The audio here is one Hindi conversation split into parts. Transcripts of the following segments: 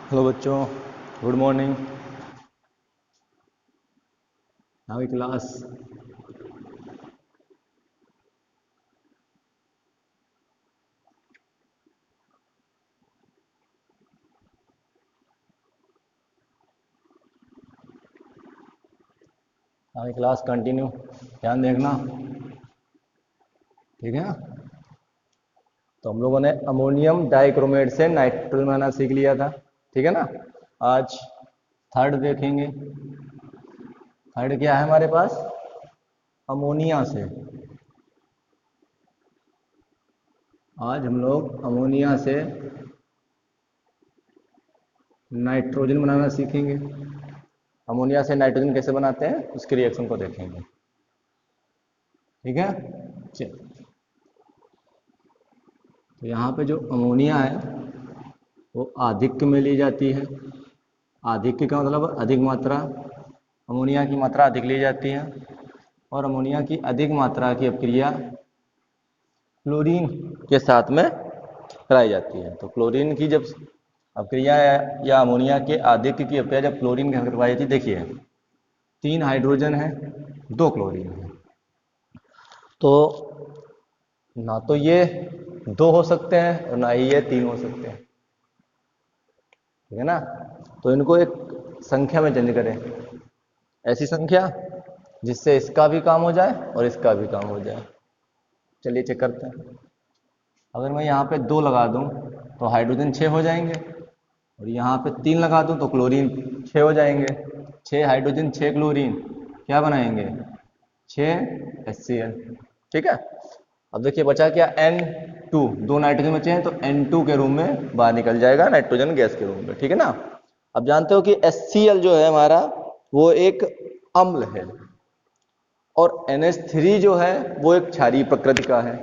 हेलो बच्चों, good morning. Now class. Now class continue, ध्यान देखना, ठीक है ना। तो हम लोगों ने अमोनियम डाइक्रोमेट से नाइट्रोजन बनाना सीख लिया था, ठीक है ना। आज थर्ड देखेंगे। थर्ड क्या है हमारे पास? अमोनिया से। आज हम लोग अमोनिया से नाइट्रोजन बनाना सीखेंगे। अमोनिया से नाइट्रोजन कैसे बनाते हैं उसके रिएक्शन को देखेंगे, ठीक है। चल, तो यहाँ पे जो अमोनिया है वो आधिक्य में ली जाती है। आधिक्य का मतलब अधिक मात्रा, अमोनिया की मात्रा अधिक ली जाती है। और अमोनिया की अधिक मात्रा की अपक्रिया क्लोरीन के साथ में कराई जाती है। तो क्लोरीन की जब अपक्रिया या अमोनिया के आधिक्य की अपक्रिया जब क्लोरीन के साथ करवाई जाती है, देखिए 3 हाइड्रोजन है, 2 क्लोरीन है, तो ना तो ये 2 हो सकते हैं और ना ही ये 3 हो सकते हैं, ठीक है ना। तो इनको एक संख्या में चेंज करें, ऐसी संख्या जिससे इसका भी काम हो जाए और इसका भी काम हो जाए। चलिए चेक करते हैं। अगर मैं यहाँ पे 2 लगा दूं तो हाइड्रोजन 6 हो जाएंगे, और यहाँ पे 3 लगा दूं तो क्लोरीन 6 हो जाएंगे। 6 हाइड्रोजन 6 क्लोरीन क्या बनाएंगे? 6 HCl, ठीक है। अब देखिए बचा क्या? N2, 2 नाइट्रोजन बचे हैं तो N2 के रूप में बाहर निकल जाएगा नाइट्रोजन गैस के रूप में, ठीक है ना। अब जानते हो कि HCl जो है हमारा वो एक अम्ल है, और NH3 जो है वो एक क्षारीय प्रकृति का है।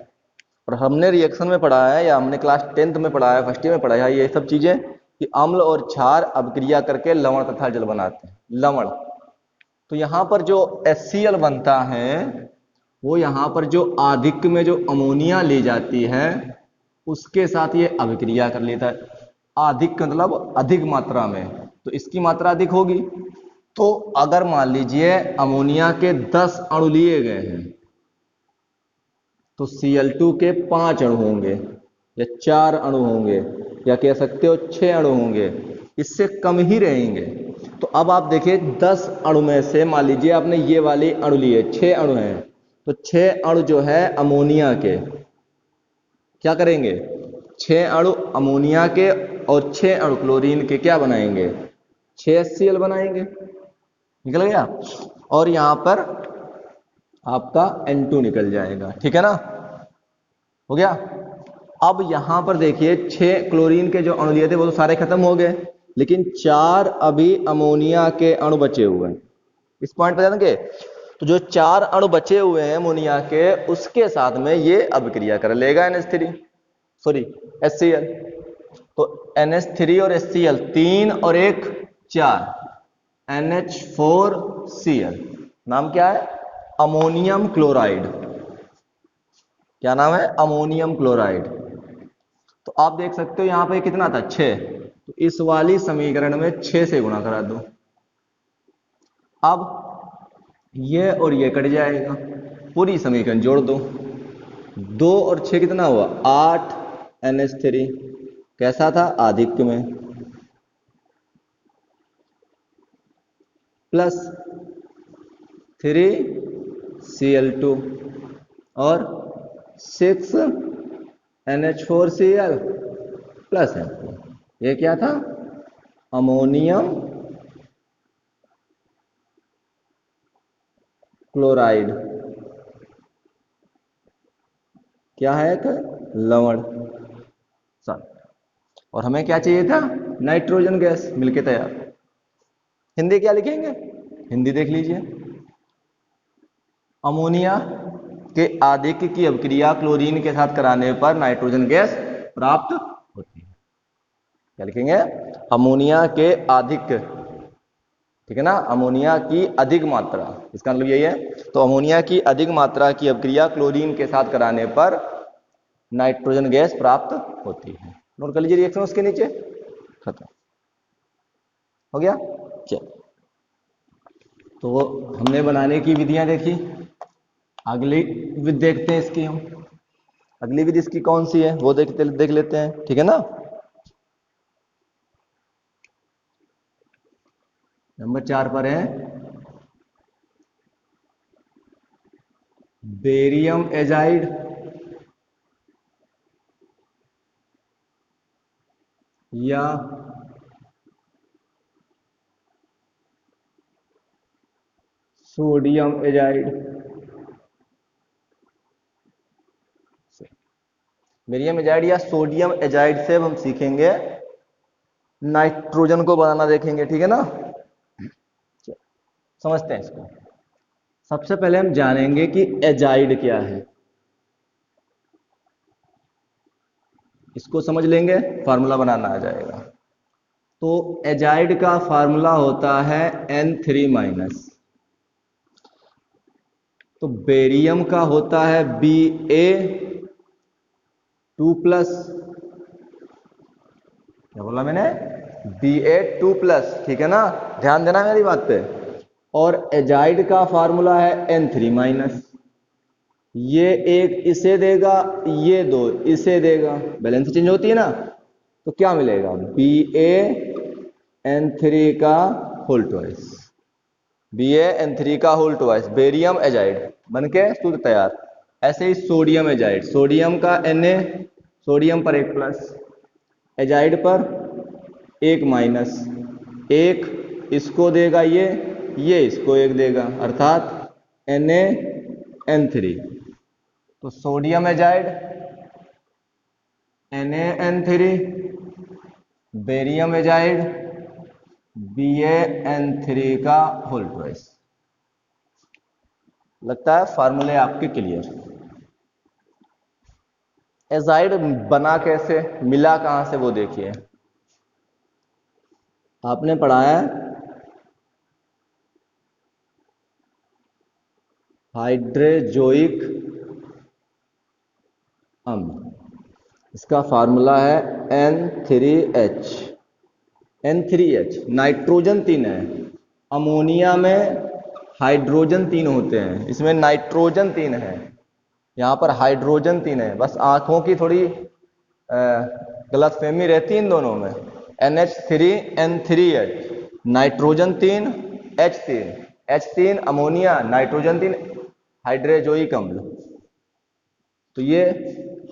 और हमने रिएक्शन में पढ़ा है, या हमने क्लास 10th में पढ़ा है, फर्स्ट ईयर में पढ़ा है ये सब चीजें, कि अम्ल और क्षार अभिक्रिया करके लवण तथा जल बनाते हैं, लवण। तो यहाँ पर जो HCl बनता है वो यहाँ पर जो आधिक्य में जो अमोनिया ली जाती है उसके साथ ये अभिक्रिया कर लेता है। आधिक्य मतलब अधिक मात्रा में, तो इसकी मात्रा अधिक होगी। तो अगर मान लीजिए अमोनिया के 10 अणु लिए गए हैं तो Cl2 के 5 अणु होंगे, या 4 अणु होंगे, या कह सकते हो 6 अणु होंगे, इससे कम ही रहेंगे। तो अब आप देखिए 10 अणु में से मान लीजिए आपने ये वाले अणु लिए, 6 अणु हैं, तो 6 अणु जो है अमोनिया के क्या करेंगे? 6 अणु अमोनिया के और 6 अणु क्लोरीन के क्या बनाएंगे? 6 HCl बनाएंगे, निकल गया। और यहां पर आपका N2 निकल जाएगा, ठीक है ना, हो गया। अब यहां पर देखिए 6 क्लोरीन के जो अणु लिए थे वो तो सारे खत्म हो गए, लेकिन 4 अभी अमोनिया के अणु बचे हुए हैं। इस पॉइंट पर ध्यान देंगे। तो जो 4 अणु बचे हुए हैं अमोनिया के, उसके साथ में ये अभिक्रिया कर लेगा NH3, सॉरी HCl। तो NH3 और HCl 3 और 1 4, NH4Cl। नाम क्या है? Ammonium chloride. क्या नाम है? Ammonium chloride. तो आप देख सकते हो यहां पे कितना था? 6। तो इस वाली समीकरण में 6 से गुणा करा दो। अब ये और ये कट जाएगा, पूरी समीकरण जोड़ दो। 2 और 6 कितना हुआ? 8 NH3। कैसा था? आधिक्य में। प्लस 3 Cl2 और 6 NH4Cl प्लस N2। ये क्या था? Ammonium chloride. क्या है? एक लवण। और हमें क्या चाहिए था? Nitrogen gas. मिलके तैयार। हिंदी क्या लिखेंगे? हिंदी देख लीजिए। अमोनिया के आधिक्य की अभिक्रिया क्लोरीन के साथ कराने पर नाइट्रोजन गैस प्राप्त होती है। क्या लिखेंगे? अमोनिया के आधिक्य, ठीक है ना, अमोनिया की अधिक मात्रा, इसका मतलब यही है। तो अमोनिया की अधिक मात्रा की अभिक्रिया क्लोरीन के साथ कराने पर नाइट्रोजन गैस प्राप्त होती है। नोट कर लीजिए रिएक्शन उसके नीचे, खत्म। हो गया। चल, तो हमने बनाने की विधियां देखी, अगली विधि देखते हैं इसकी हम। अगली विधि इसकी कौन सी है वो देख लेते हैं, ठीक है ना। नंबर 4 पर है बेरियम एजाइड या सोडियम एजाइड। बेरियम एजाइड या सोडियम एजाइड से हम सीखेंगे नाइट्रोजन को बनाना, देखेंगे, ठीक है ना। समझते हैं इसको। सबसे पहले हम जानेंगे कि एजाइड क्या है, इसको समझ लेंगे, फार्मूला बनाना आ जाएगा। तो एजाइड का फार्मूला होता है N3-। तो बेरियम का होता है Ba2+। क्या बोला मैंने? Ba2+, ठीक है ना, ध्यान देना मेरी बात पे। और एजाइड का फार्मूला है N3-। ये एक इसे देगा, ये दो इसे देगा, बैलेंस चेंज होती है ना, तो क्या मिलेगा? BaN3 का होल ट्वाइस, BaN3 का होल ट्वाइस, बेरियम एजाइड बनके सूत्र तैयार। ऐसे ही सोडियम एजाइड, सोडियम का Na, सोडियम पर 1+, एजाइड पर 1-, एक इसको देगा ये इसको एक देगा, अर्थात NaN3। तो sodium azide NaN3, barium azide BaN3 का होल ट्वाइस। लगता है फार्मूले आपके क्लियर। एजाइड बना कैसे, मिला कहां से, वो देखिए। आपने पढ़ा है हाइड्रोजोइक अम्ल, इसका फार्मूला है N3H। N3H नाइट्रोजन 3 है, अमोनिया में हाइड्रोजन 3 होते हैं, इसमें नाइट्रोजन 3 है, यहां पर हाइड्रोजन 3 है। बस आंखों की थोड़ी गलतफहमी रहती है इन दोनों में। NH3 N3H, nitrogen 3 H3, H3 ammonia, nitrogen 3 hydrazoic अम्ल। तो ये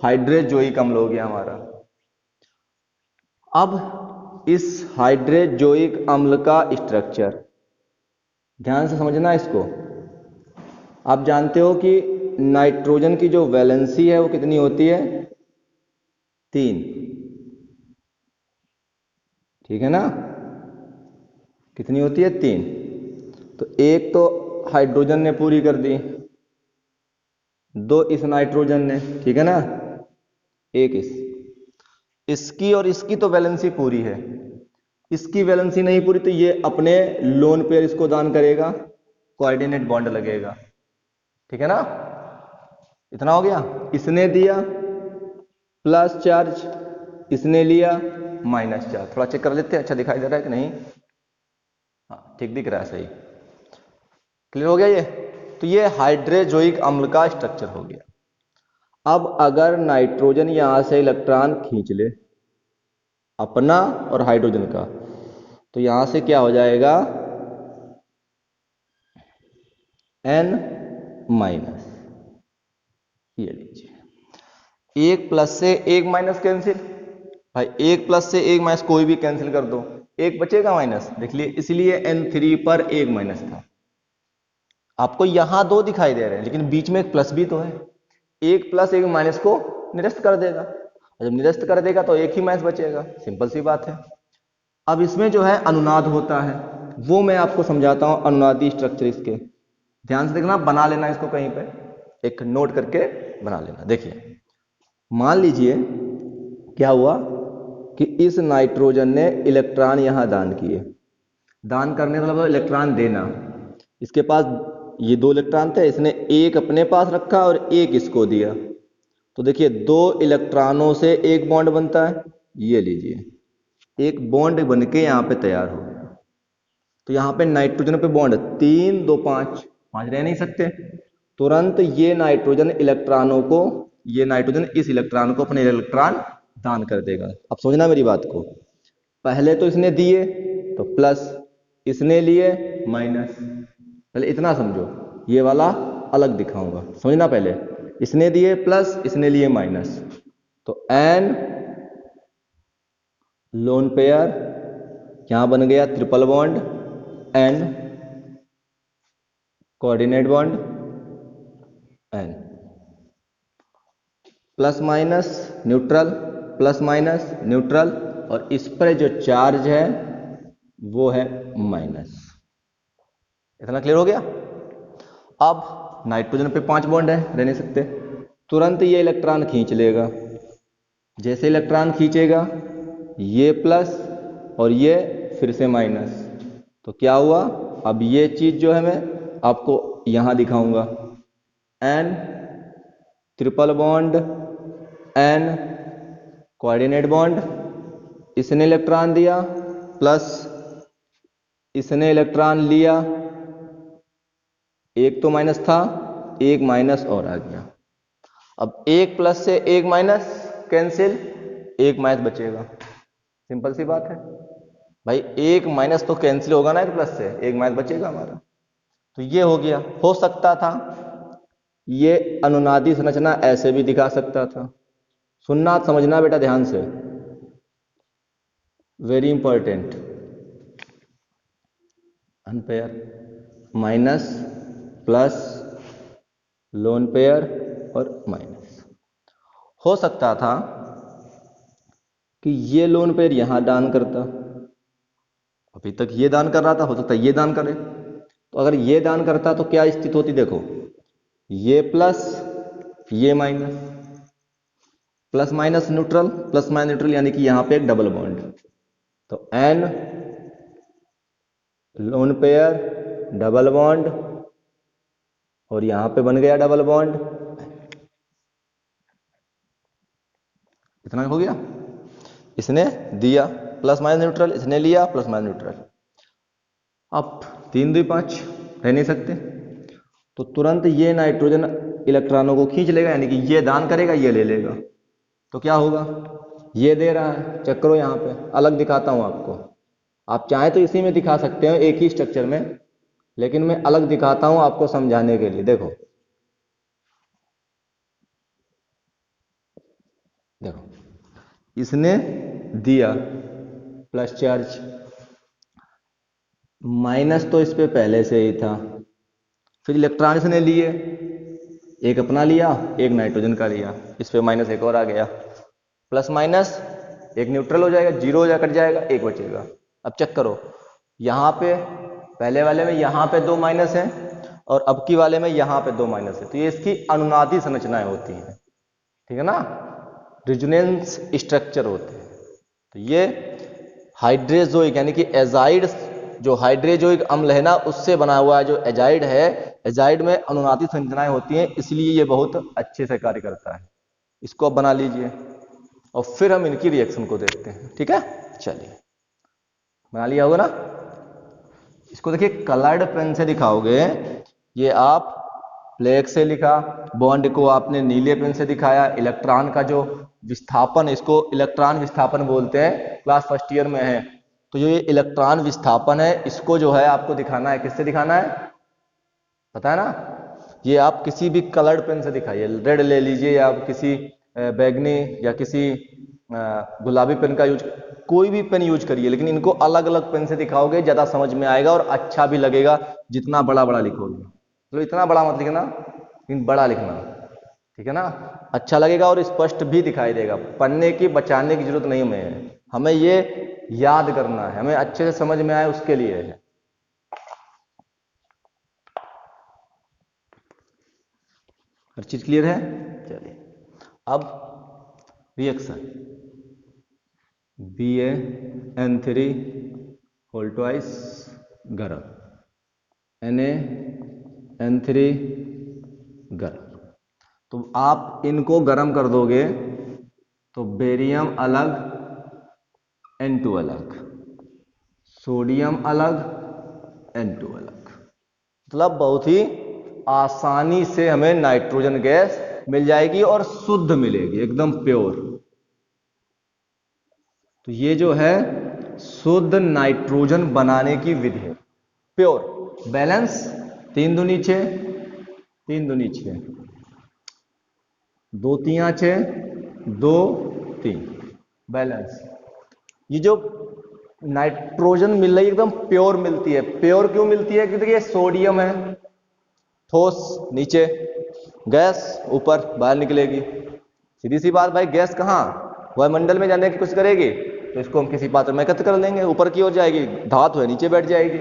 हाइड्रोजोइक अम्ल हो गया हमारा। अब इस हाइड्रोजोइक अम्ल का स्ट्रक्चर ध्यान से समझना इसको। आप जानते हो कि नाइट्रोजन की जो वैलेंसी है वो कितनी होती है? 3, ठीक है ना, कितनी होती है? 3। तो एक तो हाइड्रोजन ने पूरी कर दी, 2 इस नाइट्रोजन ने, ठीक है ना, एक इसकी और इसकी तो वैलेंसी पूरी है, इसकी वैलेंसी नहीं पूरी, तो ये अपने लोन पेयर इसको दान करेगा, कोऑर्डिनेट बॉन्ड लगेगा, ठीक है ना। इतना हो गया। इसने दिया प्लस चार्ज, इसने लिया माइनस चार्ज। थोड़ा चेक कर लेते हैं, अच्छा दिखाई दे रहा है कि नहीं? हाँ, ठीक दिख रहा है, सही, क्लियर हो गया ये। तो ये हाइड्रोजोइक अम्ल का स्ट्रक्चर हो गया। अब अगर नाइट्रोजन यहां से इलेक्ट्रॉन खींच ले अपना और हाइड्रोजन का, तो यहां से क्या हो जाएगा? N-। ये लीजिए, 1+ से 1- कैंसिल, भाई 1+ से 1- कोई भी कैंसिल कर दो, एक बचेगा माइनस, देख लिए, इसलिए N3 पर 1- था। आपको यहां 2 दिखाई दे रहे हैं, लेकिन बीच में एक प्लस भी तो है, 1+ 1- को निरस्त कर देगा, जब निरस्त कर देगा तो एक ही माइनस बचेगा, सिंपल सी बात है। अब इसमें जो है अनुनाद होता है, वो मैं आपको समझाता हूं, अनुनादी स्ट्रक्चर इसके। ध्यान से देखना, बना लेना इसको कहीं पे, एक नोट करके बना लेना। देखिए, मान लीजिए क्या हुआ कि इस नाइट्रोजन ने इलेक्ट्रॉन यहां दान किए, दान करने का मतलब इलेक्ट्रॉन देना। इसके पास ये 2 इलेक्ट्रॉन थे, इसने एक अपने पास रखा और एक इसको दिया, तो देखिए 2 इलेक्ट्रॉनों से एक बॉन्ड बनता है, ये लीजिए, एक बॉन्ड बनके यहां पे तैयार हो गया। तो यहाँ पे नाइट्रोजन पे बॉन्ड 3 2 5 5 रह नहीं सकते। तुरंत ये नाइट्रोजन इस इलेक्ट्रॉन को अपने इलेक्ट्रॉन दान कर देगा। अब समझना मेरी बात को, पहले तो इसने दिए तो प्लस, इसने लिए माइनस। पहले इतना समझो, ये वाला अलग दिखाऊंगा, समझना पहले। इसने दिए प्लस, इसने लिए माइनस, तो n लोन पेयर यहां बन गया triple bond, n coordinate bond, n plus minus neutral, plus minus neutral, और इस पर जो चार्ज है वो है माइनस। इतना क्लियर हो गया। अब नाइट्रोजन पे 5 बॉन्ड है, रह नहीं सकते। तुरंत ये इलेक्ट्रॉन खींच लेगा। जैसे इलेक्ट्रॉन खींचेगा, ये प्लस और ये फिर से माइनस, तो क्या हुआ, अब ये चीज जो है मैं आपको यहां दिखाऊंगा, n triple bond, n coordinate bond, इसने इलेक्ट्रॉन दिया प्लस, इसने इलेक्ट्रॉन लिया, एक तो माइनस था, एक माइनस और आ गया। अब एक प्लस से एक माइनस कैंसिल, एक माइनस बचेगा। सिंपल सी बात है भाई, एक माइनस तो कैंसिल होगा ना एक प्लस से, एक माइनस बचेगा हमारा। तो ये हो गया। हो सकता था ये अनुनादी संरचना ऐसे भी दिखा सकता था। सुनना समझना बेटा ध्यान से, very important. Unpair minus plus lone pair और माइनस। हो सकता था कि ये लोन पेयर यहां दान करता, अभी तक ये दान कर रहा था, हो सकता है ये दान करे। तो अगर ये दान करता तो क्या स्थिति होती, देखो ये प्लस ये minus, plus minus neutral, plus minus neutral, यानी कि यहां पे एक डबल बॉन्ड। तो n lone pair double bond, और यहां पे बन गया डबल बॉन्ड। इतना हो गया। इसने दिया प्लस माइनस न्यूट्रल, इसने लिया प्लस माइनस न्यूट्रल। अब 3 2 5 रह नहीं सकते, तो तुरंत ये नाइट्रोजन इलेक्ट्रॉनों को खींच लेगा, यानी कि ये दान करेगा, ये ले लेगा। तो क्या होगा, ये दे रहा है, चेक करो यहां पे अलग दिखाता हूं आपको। आप चाहे तो इसी में दिखा सकते हो, एक ही स्ट्रक्चर में, लेकिन मैं अलग दिखाता हूं आपको समझाने के लिए। देखो देखो, इसने दिया प्लस चार्ज, माइनस तो इस पे पहले से ही था, फिर इलेक्ट्रॉन इसने लिए, एक अपना लिया, एक नाइट्रोजन का लिया, इस पे माइनस एक और आ गया, प्लस माइनस एक न्यूट्रल हो जाएगा, जीरो हो जाकर जाएगा, एक बचेगा। अब चेक करो, यहां पे पहले वाले में यहां पे 2 माइनस है, और अब की वाले में यहां पे 2 माइनस है। तो ये इसकी अनुनादी संरचनाएं होती हैं, ठीक है ना, रिजोनेंस स्ट्रक्चर होते हैं। तो ये हाइड्रेजोइक यानी कि एजाइड, जो हाइड्रेजोइक अम्ल है ना, उससे बना हुआ जो एजाइड है, एजाइड में अनुनादी संरचनाएं होती हैं, इसलिए ये बहुत अच्छे से कार्य करता है। इसको अब बना लीजिए और फिर हम इनकी रिएक्शन को देखते हैं, ठीक है। चलिए, बना लिया होगा ना। इसको देखिए कलर्ड पेन से दिखाओगे, ये आप ब्लैक से लिखा, बॉन्ड को आपने नीले पेन से दिखाया, इलेक्ट्रॉन का जो विस्थापन, इसको इलेक्ट्रॉन विस्थापन बोलते हैं, क्लास फर्स्ट ईयर में है। तो जो ये इलेक्ट्रॉन विस्थापन है, इसको जो है आपको दिखाना है, किससे दिखाना है पता है ना, ये आप किसी भी कलर्ड पेन से दिखाइए, रेड ले लीजिए, या आप किसी बैगनी या किसी गुलाबी पेन का यूज, कोई भी पेन यूज करिए, लेकिन इनको अलग अलग पेन से दिखाओगे ज्यादा समझ में आएगा और अच्छा भी लगेगा, जितना बड़ा बड़ा लिखोगे। तो इतना बड़ा मत लिखना, लेकिन बड़ा लिखना, ठीक है ना, अच्छा लगेगा और स्पष्ट भी दिखाई देगा। पढ़ने की बचाने की जरूरत नहीं हमें, हमें ये याद करना है, हमें अच्छे से समझ में आए उसके लिए है। हर चीज क्लियर है। चलिए अब रिएक्शन BaN3 होल ट्वाइस गरम, NaN3 गरम। तो आप इनको गरम कर दोगे तो बेरियम अलग, N2 अलग, सोडियम अलग, N2 अलग। मतलब बहुत ही आसानी से हमें नाइट्रोजन गैस मिल जाएगी और शुद्ध मिलेगी, एकदम प्योर। तो ये जो है शुद्ध नाइट्रोजन बनाने की विधि है, प्योर। बैलेंस 3 दूनी 6, 3 दूनी 6, 2 तिया 6, 2 3, बैलेंस। ये जो नाइट्रोजन मिल रही है एकदम प्योर मिलती है। प्योर क्यों मिलती है? क्योंकि ये सोडियम है, ठोस नीचे, गैस ऊपर बाहर निकलेगी। सीधी सी बात भाई, गैस कहाँ वायुमंडल में जाने की कोशिश करेगी, तो इसको हम किसी पात्र में एकत्र कर लेंगे, ऊपर की ओर जाएगी, धातु है नीचे बैठ जाएगी,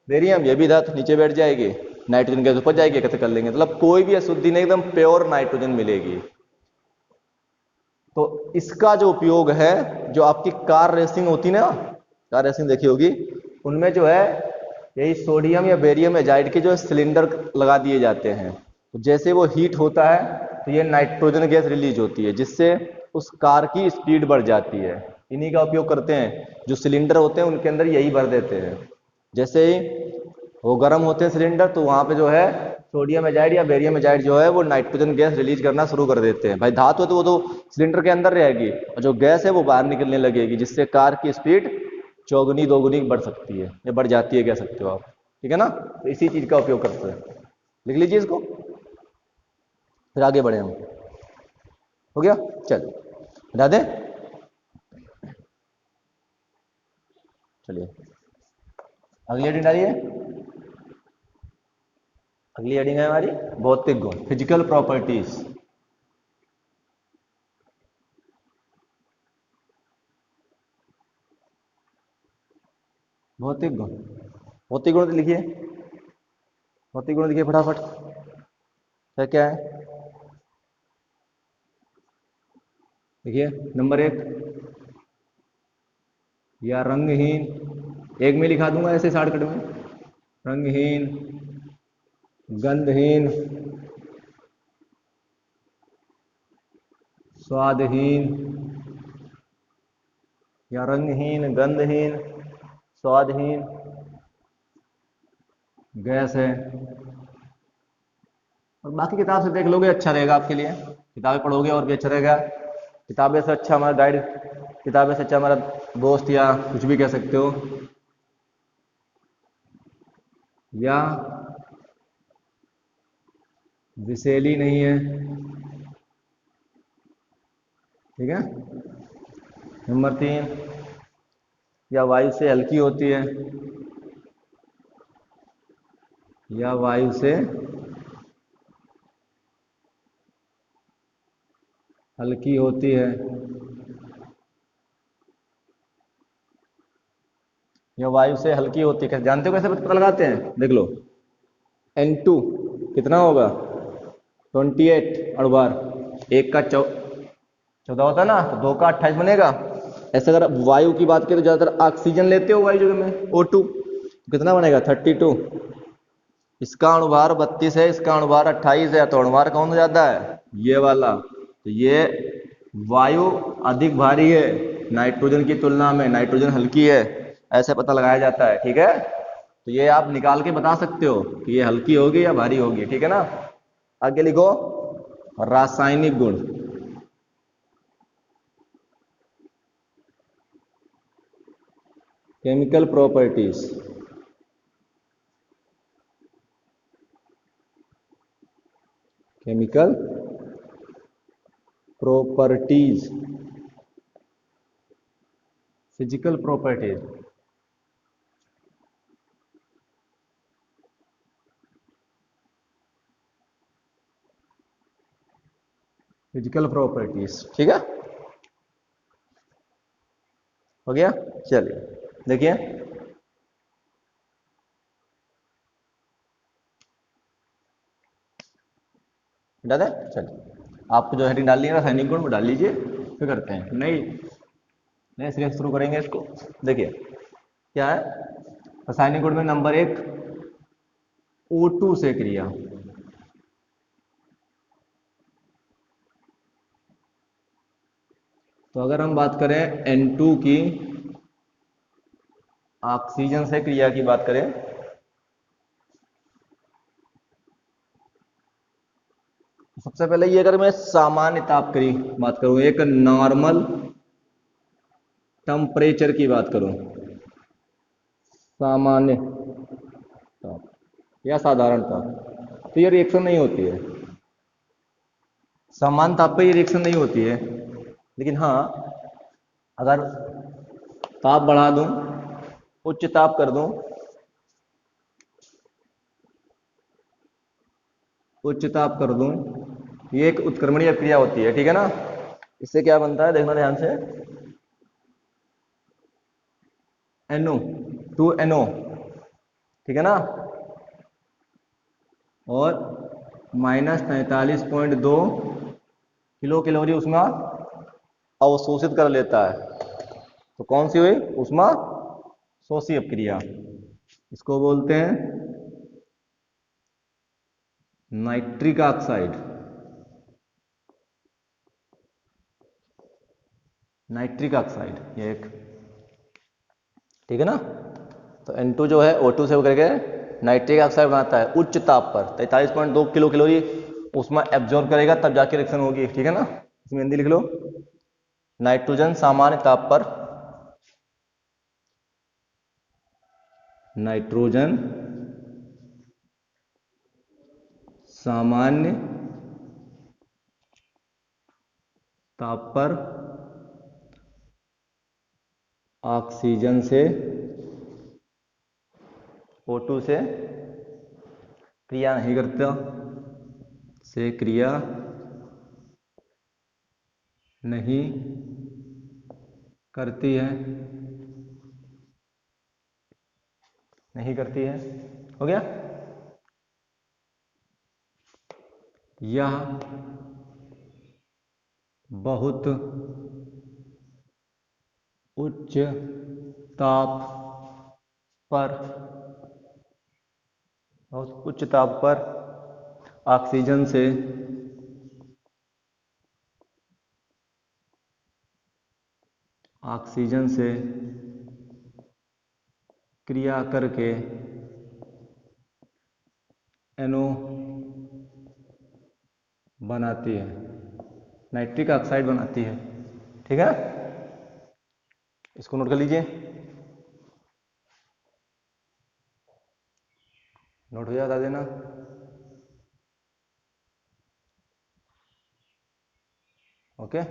बेरियम ये भी धातु नीचे बैठ जाएगी, नाइट्रोजन गैस ऊपर जाएगी, एकत्र कर लेंगे। मतलब कोई भी अशुद्धि नहीं, एकदम प्योर नाइट्रोजन मिलेगी। तो इसका जो उपयोग है, जो आपकी कार रेसिंग होती ना, कार रेसिंग देखी होगी, उनमें जो है यही सोडियम या बेरियम एजाइड के जो सिलेंडर लगा दिए जाते हैं। तो जैसे वो हीट होता है तो ये नाइट्रोजन गैस रिलीज होती है, जिससे उस कार की स्पीड बढ़ जाती है। इन्हीं का उपयोग करते हैं, जो सिलेंडर होते हैं उनके अंदर यही भर देते हैं। जैसे ही वो गर्म होते हैं सिलेंडर, तो वहां पे जो है सोडियम एजाइड या बेरियम एजाइड जो है वो नाइट्रोजन गैस रिलीज करना शुरू कर देते हैं। भाई धातु है तो वो तो सिलेंडर के अंदर रहेगी, और जो गैस है वो बाहर निकलने लगेगी, जिससे कार की स्पीड चौगुनी दोगुनी बढ़ सकती है, या बढ़ जाती है कह सकते हो आप। ठीक है ना? तो इसी चीज का उपयोग करते हैं। लिख लीजिए इसको, फिर आगे बढ़े हम। हो गया? चलिए हटा दें। चलिए अगली हेडिंग डालिए। अगली हेडिंग है हमारी भौतिक गुण, फिजिकल प्रॉपर्टीज। भौतिक गुण, भौतिक गुण लिखिए, भौतिक गुण लिखिए फटाफट। क्या क्या है? देखिए नंबर 1, या रंगहीन, एक में लिखा दूंगा ऐसे शॉर्टकट में, रंगहीन, गंधहीन, स्वादहीन, या रंगहीन, गंधहीन, स्वादहीन गैस है। और बाकी किताब से देख लोगे अच्छा रहेगा आपके लिए, किताबें पढ़ोगे और भी अच्छा रहेगा। किताबें से अच्छा हमारा गाइड, किताबें से अच्छा हमारा दोस्त, या कुछ भी कह सकते हो, या विषैली नहीं है। ठीक है? नंबर 3, या वायु से हल्की होती है, या वायु से हल्की होती है, या वायु से हल्की होती है। जानते हो कैसे पता लगाते हैं? देख लो, N2 कितना होगा? 28 अणुभार, 1 का 14 होता है ना, तो 2 का 28 बनेगा। ऐसे अगर वायु की बात करें तो ज्यादातर ऑक्सीजन लेते हो वायु जगह में, O2, तो कितना बनेगा? 32। इसका अणुभार 32 है, इसका अणुभार 28 है, तो अणुभार कौन ज्यादा है? ये वाला। तो ये वायु अधिक भारी है नाइट्रोजन की तुलना में, नाइट्रोजन हल्की है, ऐसे पता लगाया जाता है। ठीक है? तो ये आप निकाल के बता सकते हो कि ये हल्की होगी या भारी होगी। ठीक है ना? आगे लिखो रासायनिक गुण। Chemical properties, chemical properties, physical properties. Physical properties. ठीक है? हो गया? चलिए देखिए, डाल दें। चलिए आपको जो हेडिंग डालनी है रासायनिक गुण वो डाल लीजिए, फिर करते हैं। नहीं नए सिरे से शुरू करेंगे इसको। देखिए क्या है रासायनिक गुण में, नंबर 1 O2 से क्रिया। तो अगर हम बात करें N2 की, ऑक्सीजन से क्रिया की बात करें, सबसे पहले ये, अगर मैं सामान्य ताप की बात करूं, एक नॉर्मल टेम्परेचर की बात करूं, सामान्य ताप या साधारण ताप, तो ये रिएक्शन नहीं होती है। सामान्य ताप पे ये रिएक्शन नहीं होती है। लेकिन हाँ, अगर ताप बढ़ा दूं, उच्च ताप कर दूं, उच्च ताप कर दूं, ये एक उत्क्रमणीय क्रिया होती है, ठीक है ना। इससे क्या बनता है, देखना ध्यान से, NO टू NO, ठीक है ना, और -43.2 किलो कैलोरी उसमें अवशोषित कर लेता है। तो कौन सी हुई, उष्मा शोषी अपक्रिया। इसको बोलते हैं नाइट्रिक ऑक्साइड, नाइट्रिक ऑक्साइड ये एक, ठीक है ना। तो N2 जो है O2 से होकर के नाइट्रिक ऑक्साइड बनाता है उच्च ताप पर, 43.2 किलो कैलोरी उसमें एब्जॉर्ब करेगा, तब जाके रिएक्शन होगी, ठीक है ना। इसमें हिंदी लिख लो, नाइट्रोजन सामान्य ताप पर, नाइट्रोजन सामान्य ताप पर ऑक्सीजन से O2 से क्रिया नहीं करता, से क्रिया नहीं करती है, नहीं करती है, हो गया। यह बहुत उच्च ताप पर, बहुत उच्च ताप पर ऑक्सीजन से ऑक्सीजन से क्रिया करके NO बनाती है, नाइट्रिक ऑक्साइड बनाती है, ठीक है। इसको नोट कर लीजिए, नोट हो जाता देना। ओके,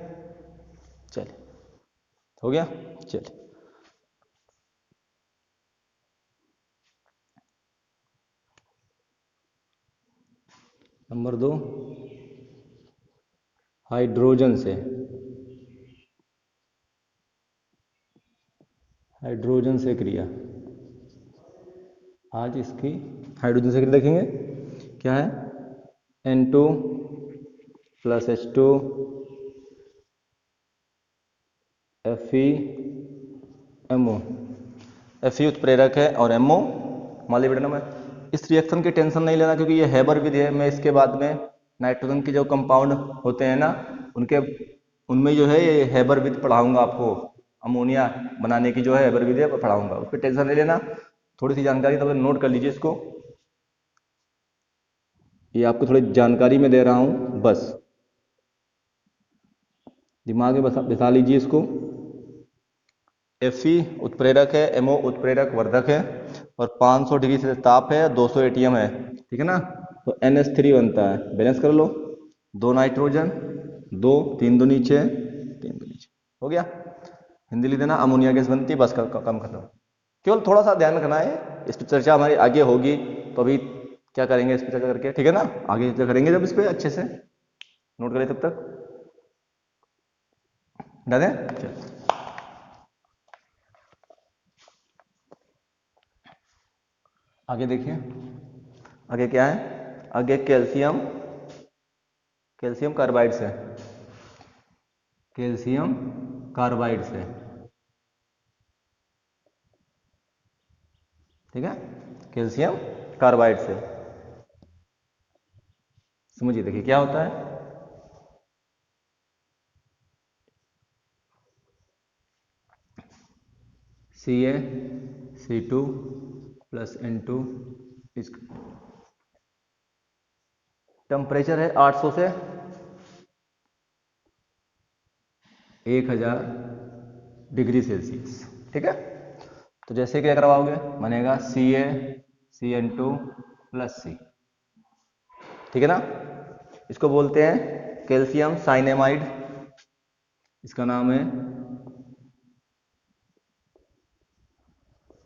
चलिए, हो गया, चलिए। नंबर 2, हाइड्रोजन से, हाइड्रोजन से क्रिया, आज इसकी हाइड्रोजन से क्रिया देखेंगे, क्या है, N2 plus H2 FeMO, Fe उत्प्रेरक है और MO मॉलिब्डेनम है। इस रिएक्शन की टेंशन नहीं लेना, क्योंकि ये हैबर विधि है। मैं इसके बाद में नाइट्रोजन के जो कंपाउंड होते हैं ना, उनके उनमें जो है ये हैबर विधि पढ़ाऊंगा आपको, अमोनिया बनाने की जो है हैबर विधि पढ़ाऊंगा, उस पर टेंशन नहीं लेना। थोड़ी सी जानकारी तो नोट कर लीजिए इसको, ये आपको थोड़ी जानकारी में दे रहा हूं, बस दिमाग में बिठा लीजिए इसको। Fe उत्प्रेरक है, MO उत्प्रेरक वर्धक है, और 500 डिग्री से ताप है, 200 ATM है, ठीक है ना। तो NH3 बनता है, बैलेंस कर लो, 2 नाइट्रोजन, 2 3 दो नीचे, 3 दो नीचे, हो गया। हिंदी लिख देना, अमोनिया गैस बनती है, बस कम खत्म। केवल थोड़ा सा ध्यान रखना है, इस पर चर्चा हमारी आगे होगी, तो अभी क्या करेंगे इस पर चर्चा करके, ठीक है ना, आगे चर्चा करेंगे जब इस पर अच्छे से, नोट करें तब तक, डन है, चल। आगे देखिए, आगे क्या है, आगे कैल्शियम, कैल्शियम कार्बाइड से, कैल्शियम कार्बाइड से, ठीक है, कैल्शियम कार्बाइड से। समझिए, देखिए क्या होता है, Ca C2 प्लस N2 इस टेम्परेचर है 800 से 1000 डिग्री सेल्सियस। ठीक है, तो जैसे क्या करवाओगे, बनेगा CaCN2 प्लस C। ठीक है ना, इसको बोलते हैं कैल्शियम साइनेमाइड, इसका नाम है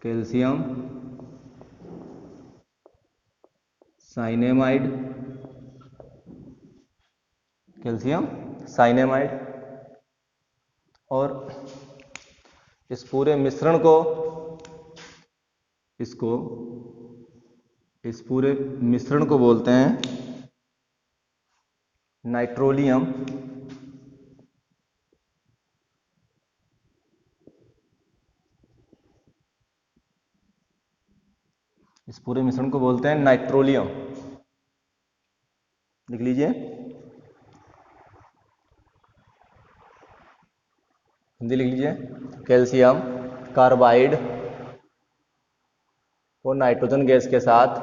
कैल्शियम साइनेमाइड, कैल्शियम साइनेमाइड। और इस पूरे मिश्रण को, इस पूरे मिश्रण को बोलते हैं नाइट्रोलियम इस पूरे मिश्रण को बोलते हैं नाइट्रोलियम। लिख लीजिए, हिंदी लिख लीजिए, कैल्शियम कार्बाइड को नाइट्रोजन गैस के साथ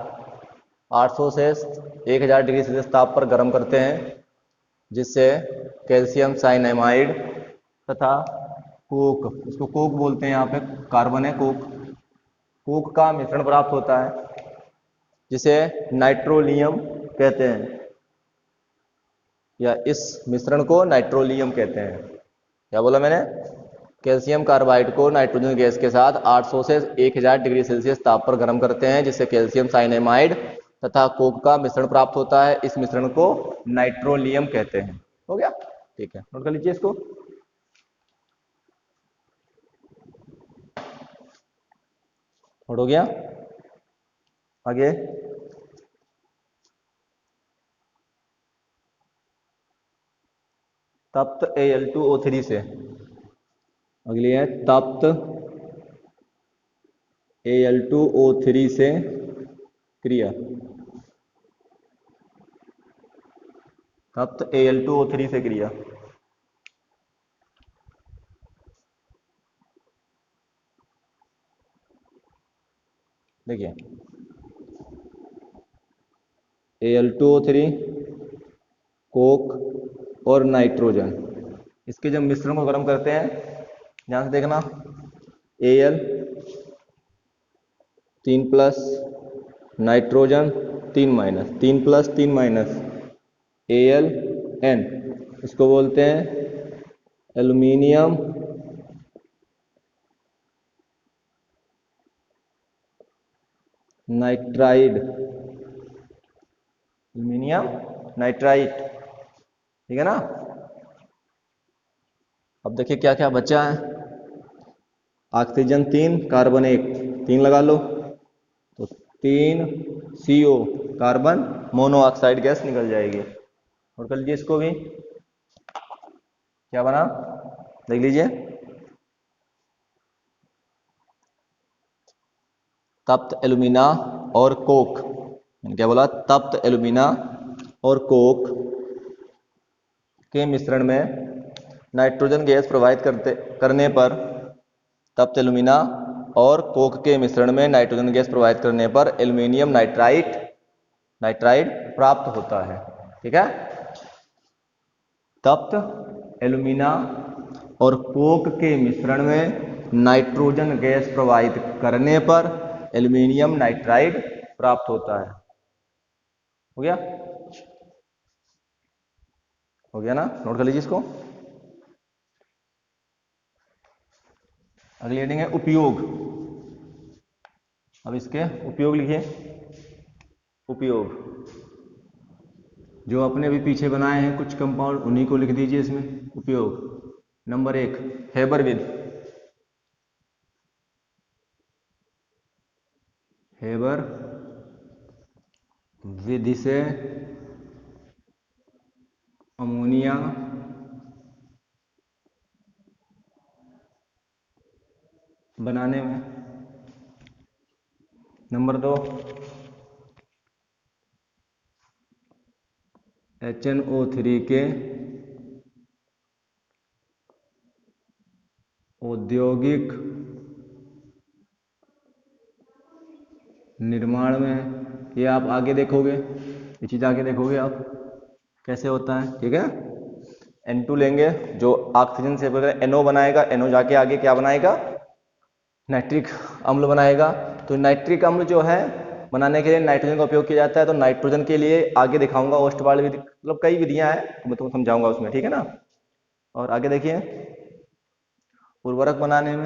800 से 1000 डिग्री सेल्सियस ताप पर गर्म करते हैं, जिससे कैल्शियम साइनेमाइड तथा कोक, इसको कोक बोलते हैं, यहाँ पे कार्बन है कोक, कोक का मिश्रण प्राप्त होता है, जिसे नाइट्रोलियम कहते हैं, या इस मिश्रण को नाइट्रोलियम कहते हैं। क्या बोला मैंने, कैल्शियम कार्बाइड को नाइट्रोजन गैस के साथ 800 से 1000 डिग्री सेल्सियस ताप पर गर्म करते हैं, जिससे कैल्शियम साइनेमाइड तथा कोक का मिश्रण प्राप्त होता है। इस मिश्रण को नाइट्रोलियम कहते हैं। हो गया, ठीक है, नोट कर लीजिए इसको। नोट हो गया, आगे तप्त Al2O3 से, अगली है तप्त Al2O3 से क्रिया, तप्त Al2O3 से क्रिया। देखिए, Al2O3, कोक और नाइट्रोजन, इसके जब मिश्रण को गर्म करते हैं, ध्यान से देखना, Al 3 plus, nitrogen 3 minus, 3 plus 3 minus, AlN, इसको बोलते हैं एल्यूमिनियम नाइट्राइड, एल्यूमिनियम नाइट्राइड। ठीक है ना, अब देखिए क्या क्या बचा है, ऑक्सीजन 3, कार्बन 1, 3 लगा लो तो 3 CO कार्बन मोनोऑक्साइड गैस निकल जाएगी। और कर लीजिए इसको भी, क्या बना देख लीजिए, तप्त एल्यूमिना और कोक, मैंने क्या बोला, तप्त एल्यूमिना और कोक के मिश्रण में नाइट्रोजन गैस प्रवाहित करने पर, तप्त एल्यूमिना और कोक के मिश्रण में नाइट्रोजन गैस प्रवाहित करने पर एल्यूमिनियम नाइट्राइड प्राप्त होता है। ठीक है, तप्त एल्यूमिना और कोक के मिश्रण में नाइट्रोजन गैस प्रवाहित करने पर एल्यूमिनियम नाइट्राइड प्राप्त होता है। हो गया, हो गया ना, नोट कर लीजिए इसको। अगली हेडिंग है उपयोग। अब इसके उपयोग लिखिए, उपयोग जो अपने अभी पीछे बनाए हैं कुछ कंपाउंड, उन्हीं को लिख दीजिए इसमें। उपयोग नंबर 1, हेबर विधि, हेबर विधि से अमोनिया बनाने में। नंबर 2, HNO3 के औद्योगिक निर्माण में। ये आप आगे देखोगे, ये चीज़ आगे देखोगे आप कैसे होता है, ठीक है। N2 लेंगे जो ऑक्सीजन से बगैर NO बनाएगा, NO जाके आगे क्या बनाएगा, नाइट्रिक अम्ल बनाएगा। तो नाइट्रिक अम्ल जो है बनाने के लिए नाइट्रोजन का उपयोग किया जाता है। तो नाइट्रोजन के लिए आगे दिखाऊंगा ओस्टवाल्ड विधि, मतलब कई विधियां हैं तो मैं तुमको समझाऊंगा उसमें, ठीक है ना। और आगे देखिए उर्वरक बनाने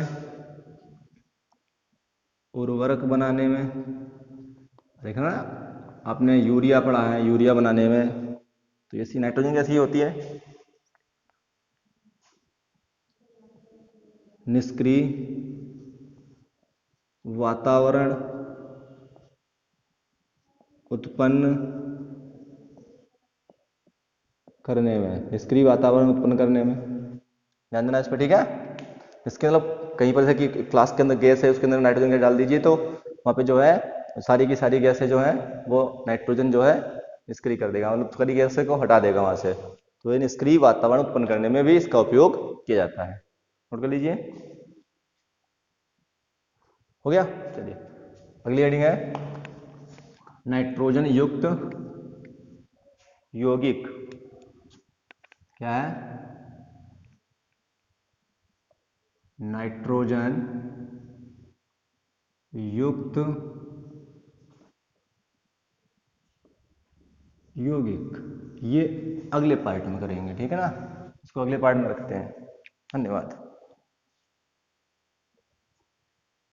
में, देखना आपने यूरिया पढ़ा है, यूरिया बनाने में तो ये नाइट्रोजन कैसी होती है, निष्क्रिय वातावरण उत्पन्न करने में, निष्क्रिय वातावरण उत्पन्न करने में, ध्यान देना इस पर, ठीक है। इसके मतलब कहीं पर जैसे कि क्लास के अंदर गैस है उसके अंदर नाइट्रोजन गैस डाल दीजिए तो वहाँ पे जो है सारी की सारी गैसें जो है वो नाइट्रोजन जो है निष्क्रिय कर देगा, मतलब सारी गैसें को हटा देगा वहाँ से। तो ये निष्क्रिय वातावरण उत्पन्न करने में भी इसका उपयोग किया जाता है। नोट कर लीजिए, हो गया। चलिए अगली हेडिंग है नाइट्रोजन युक्त यौगिक। क्या है, नाइट्रोजन युक्त यौगिक, ये अगले पार्ट में करेंगे, ठीक है ना, इसको अगले पार्ट में रखते हैं। धन्यवाद।